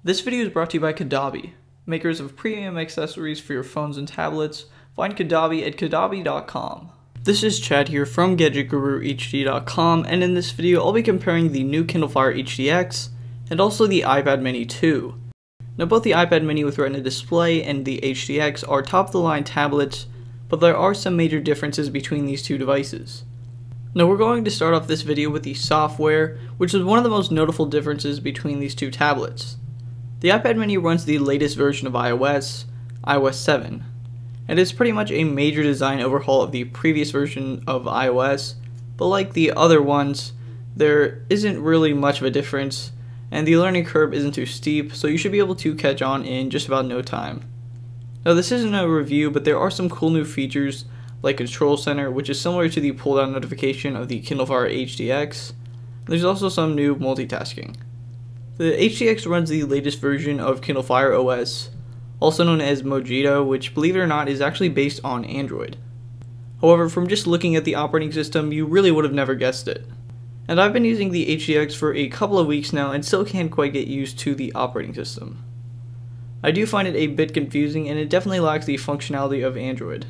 This video is brought to you by Kadabi, makers of premium accessories for your phones and tablets. Find Kadabi at kadabi.com. This is Chad here from GadgetGuruHD.com, and in this video I'll be comparing the new Kindle Fire HDX and also the iPad Mini 2. Now both the iPad Mini with Retina Display and the HDX are top-of-the-line tablets, but there are some major differences between these two devices. Now we're going to start off this video with the software, which is one of the most notable differences between these two tablets. The iPad Mini runs the latest version of iOS 7, and it's pretty much a major design overhaul of the previous version of iOS, but like the other ones, there isn't really much of a difference, and the learning curve isn't too steep, so you should be able to catch on in just about no time. Now this isn't a review, but there are some cool new features like Control Center, which is similar to the pull-down notification of the Kindle Fire HDX. There's also some new multitasking. The HDX runs the latest version of Kindle Fire OS, also known as Mojito, which, believe it or not, is actually based on Android. However, from just looking at the operating system, you really would have never guessed it. And I've been using the HDX for a couple of weeks now and still can't quite get used to the operating system. I do find it a bit confusing, and it definitely lacks the functionality of Android.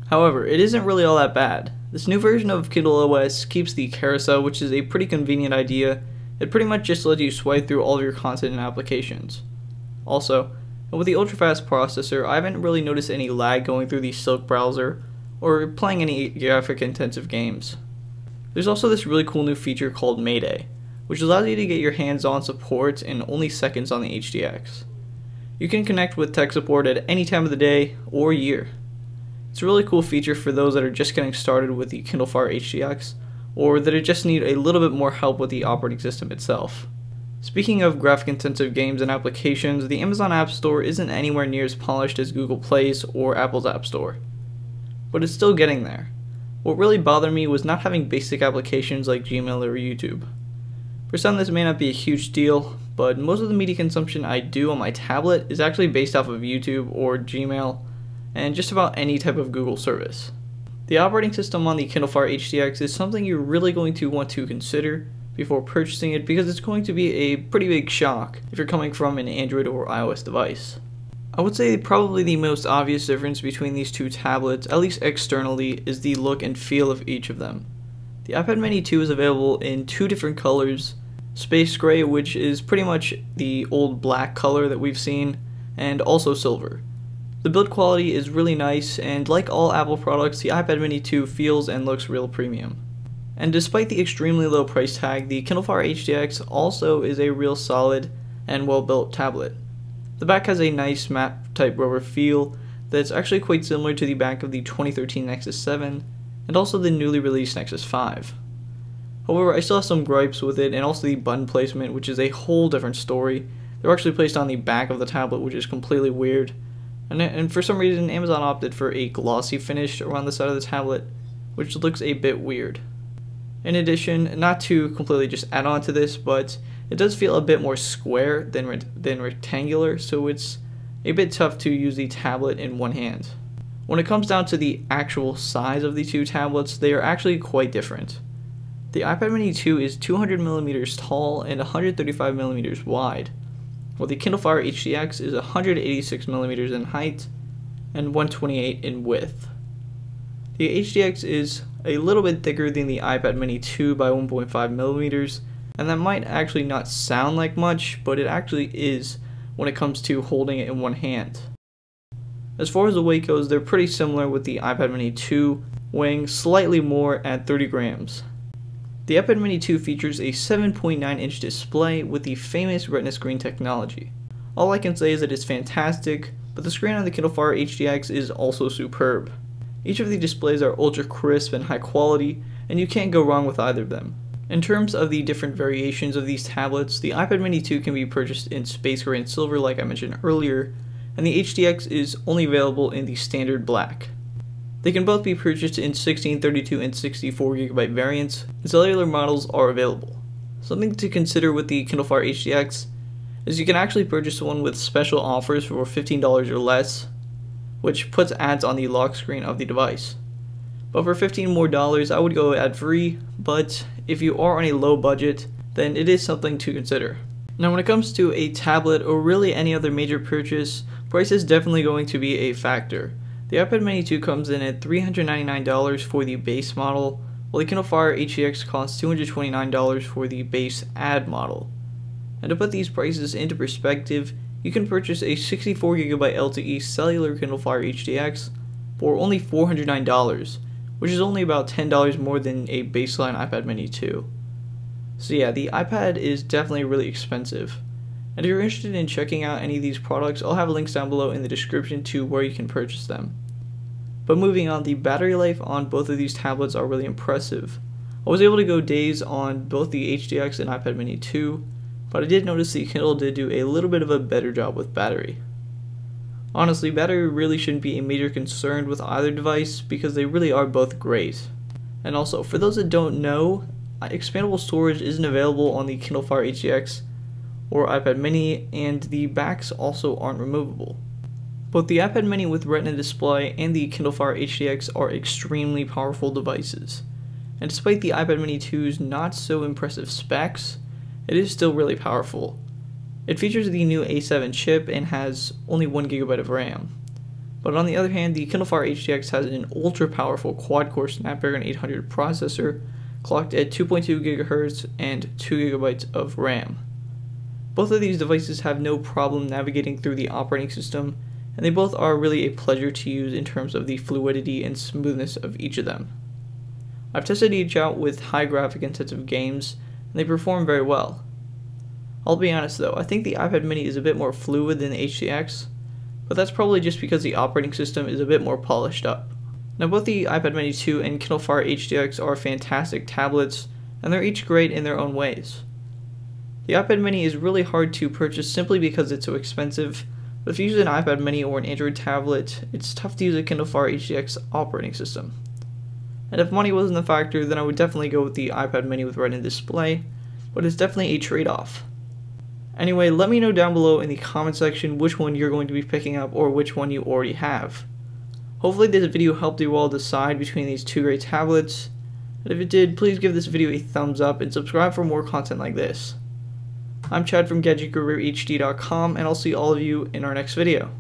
However, it isn't really all that bad. This new version of Kindle OS keeps the carousel, which is a pretty convenient idea. It pretty much just lets you swipe through all of your content and applications. Also, with the ultra-fast processor, I haven't really noticed any lag going through the Silk browser or playing any graphic-intensive games. There's also this really cool new feature called Mayday, which allows you to get your hands-on support in only seconds on the HDX. You can connect with tech support at any time of the day or year. It's a really cool feature for those that are just getting started with the Kindle Fire HDX, or that just need a little bit more help with the operating system itself. Speaking of graphic-intensive games and applications, the Amazon App Store isn't anywhere near as polished as Google Play's or Apple's App Store, but it's still getting there. What really bothered me was not having basic applications like Gmail or YouTube. For some this may not be a huge deal, but most of the media consumption I do on my tablet is actually based off of YouTube or Gmail, and just about any type of Google service. The operating system on the Kindle Fire HDX is something you're really going to want to consider before purchasing it, because it's going to be a pretty big shock if you're coming from an Android or iOS device. I would say probably the most obvious difference between these two tablets, at least externally, is the look and feel of each of them. The iPad Mini 2 is available in two different colors: Space Gray, which is pretty much the old black color that we've seen, and also silver. The build quality is really nice, and like all Apple products, the iPad Mini 2 feels and looks real premium. And despite the extremely low price tag, the Kindle Fire HDX also is a real solid and well-built tablet. The back has a nice matte type rubber feel that's actually quite similar to the back of the 2013 Nexus 7 and also the newly released Nexus 5. However, I still have some gripes with it, and also the button placement, which is a whole different story. They're actually placed on the back of the tablet, which is completely weird. And for some reason, Amazon opted for a glossy finish around the side of the tablet, which looks a bit weird. In addition, not to completely just add on to this, but it does feel a bit more square than rectangular, so it's a bit tough to use the tablet in one hand. When it comes down to the actual size of the two tablets, they are actually quite different. The iPad Mini 2 is 200mm tall and 135mm wide, while the Kindle Fire HDX is 186mm in height and 128 in width. The HDX is a little bit thicker than the iPad Mini 2 by 1.5mm, and that might actually not sound like much, but it actually is when it comes to holding it in one hand. As far as the weight goes, they're pretty similar, with the iPad Mini 2 weighing slightly more at 30 grams. The iPad Mini 2 features a 7.9-inch display with the famous Retina screen technology. All I can say is that it's fantastic, but the screen on the Kindle Fire HDX is also superb. Each of the displays are ultra crisp and high quality, and you can't go wrong with either of them. In terms of the different variations of these tablets, the iPad Mini 2 can be purchased in Space Gray and Silver like I mentioned earlier, and the HDX is only available in the standard black. They can both be purchased in 16, 32, and 64GB variants, and cellular models are available. Something to consider with the Kindle Fire HDX is you can actually purchase one with special offers for $15 or less, which puts ads on the lock screen of the device. But for $15 more, I would go ad-free, but if you are on a low budget, then it is something to consider. Now when it comes to a tablet or really any other major purchase, price is definitely going to be a factor. The iPad Mini 2 comes in at $399 for the base model, while the Kindle Fire HDX costs $229 for the base Add model. And to put these prices into perspective, you can purchase a 64GB LTE cellular Kindle Fire HDX for only $409, which is only about $10 more than a baseline iPad Mini 2. So yeah, the iPad is definitely really expensive. And if you're interested in checking out any of these products, I'll have links down below in the description to where you can purchase them. But moving on, the battery life on both of these tablets are really impressive. I was able to go days on both the HDX and iPad Mini 2, but I did notice the Kindle did do a little bit of a better job with battery. Honestly, battery really shouldn't be a major concern with either device because they really are both great. And also, for those that don't know, expandable storage isn't available on the Kindle Fire HDX or iPad Mini, and the backs also aren't removable. Both the iPad Mini with Retina Display and the Kindle Fire HDX are extremely powerful devices. And despite the iPad Mini 2's not so impressive specs, it is still really powerful. It features the new A7 chip and has only 1GB of RAM. But on the other hand, the Kindle Fire HDX has an ultra-powerful quad-core Snapdragon 800 processor clocked at 2.2 GHz and 2GB of RAM. Both of these devices have no problem navigating through the operating system, and they both are really a pleasure to use in terms of the fluidity and smoothness of each of them. I've tested each out with high graphic intensive games, and they perform very well. I'll be honest though, I think the iPad Mini is a bit more fluid than the HDX, but that's probably just because the operating system is a bit more polished up. Now both the iPad Mini 2 and Kindle Fire HDX are fantastic tablets, and they're each great in their own ways. The iPad Mini is really hard to purchase simply because it's so expensive, but if you use an iPad Mini or an Android tablet, it's tough to use a Kindle Fire HDX operating system. And if money wasn't a factor, then I would definitely go with the iPad Mini with Retina Display, but it's definitely a trade-off. Anyway, let me know down below in the comment section which one you're going to be picking up or which one you already have. Hopefully this video helped you all decide between these two great tablets, and if it did, please give this video a thumbs up and subscribe for more content like this. I'm Chad from GadgetGuruHD.com, and I'll see all of you in our next video.